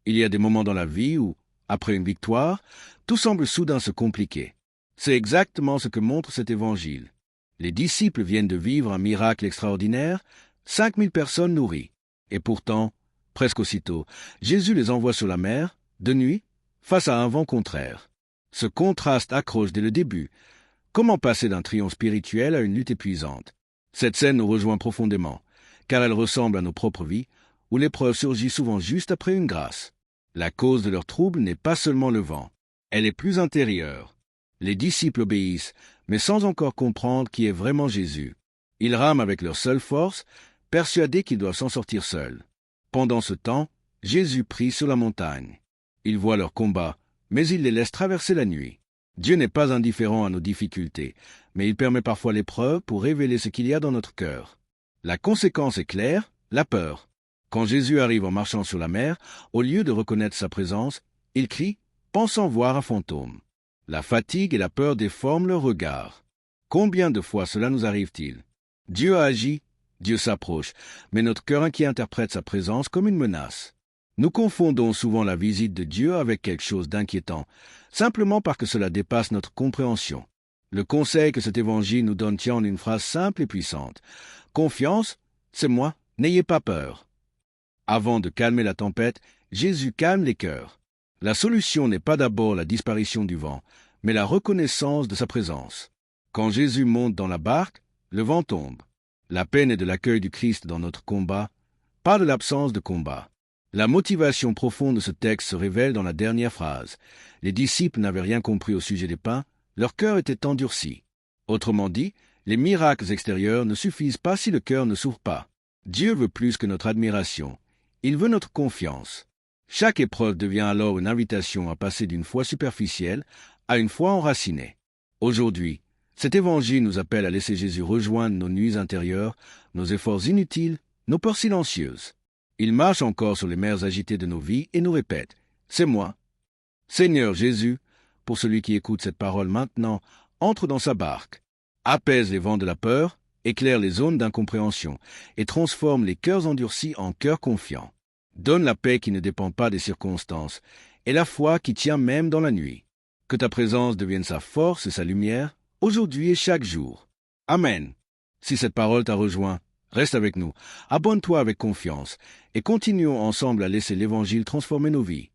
Il y a des moments dans la vie où, après une victoire, tout semble soudain se compliquer. C'est exactement ce que montre cet évangile. Les disciples viennent de vivre un miracle extraordinaire, 5000 personnes nourries. Et pourtant, presque aussitôt, Jésus les envoie sur la mer, de nuit, face à un vent contraire. Ce contraste accroche dès le début. Comment passer d'un triomphe spirituel à une lutte épuisante? Cette scène nous rejoint profondément, car elle ressemble à nos propres vies, où l'épreuve surgit souvent juste après une grâce. La cause de leur trouble n'est pas seulement le vent, elle est plus intérieure. Les disciples obéissent, mais sans encore comprendre qui est vraiment Jésus. Ils rament avec leur seule force, persuadés qu'ils doivent s'en sortir seuls. Pendant ce temps, Jésus prie sur la montagne. Il voit leur combat, mais il les laisse traverser la nuit. Dieu n'est pas indifférent à nos difficultés, mais il permet parfois l'épreuve pour révéler ce qu'il y a dans notre cœur. La conséquence est claire, la peur. Quand Jésus arrive en marchant sur la mer, au lieu de reconnaître sa présence, il crie, pensant voir un fantôme. La fatigue et la peur déforment leur regard. Combien de fois cela nous arrive-t-il? Dieu a agi, Dieu s'approche, mais notre cœur inquiet interprète sa présence comme une menace. Nous confondons souvent la visite de Dieu avec quelque chose d'inquiétant, simplement parce que cela dépasse notre compréhension. Le conseil que cet évangile nous donne tient en une phrase simple et puissante. Confiance, c'est moi, n'ayez pas peur. Avant de calmer la tempête, Jésus calme les cœurs. La solution n'est pas d'abord la disparition du vent, mais la reconnaissance de sa présence. Quand Jésus monte dans la barque, le vent tombe. La paix naît de l'accueil du Christ dans notre combat, pas de l'absence de combat. La motivation profonde de ce texte se révèle dans la dernière phrase. Les disciples n'avaient rien compris au sujet des pains, leur cœur était endurci. Autrement dit, les miracles extérieurs ne suffisent pas si le cœur ne s'ouvre pas. Dieu veut plus que notre admiration. Il veut notre confiance. Chaque épreuve devient alors une invitation à passer d'une foi superficielle à une foi enracinée. Aujourd'hui, cet évangile nous appelle à laisser Jésus rejoindre nos nuits intérieures, nos efforts inutiles, nos peurs silencieuses. Il marche encore sur les mers agitées de nos vies et nous répète « C'est moi ». Seigneur Jésus, pour celui qui écoute cette parole maintenant, entre dans sa barque, apaise les vents de la peur, éclaire les zones d'incompréhension et transforme les cœurs endurcis en cœurs confiants. Donne la paix qui ne dépend pas des circonstances et la foi qui tient même dans la nuit. Que ta présence devienne sa force et sa lumière, aujourd'hui et chaque jour. Amen. Si cette parole t'a rejoint, reste avec nous, abonne-toi avec confiance et continuons ensemble à laisser l'Évangile transformer nos vies.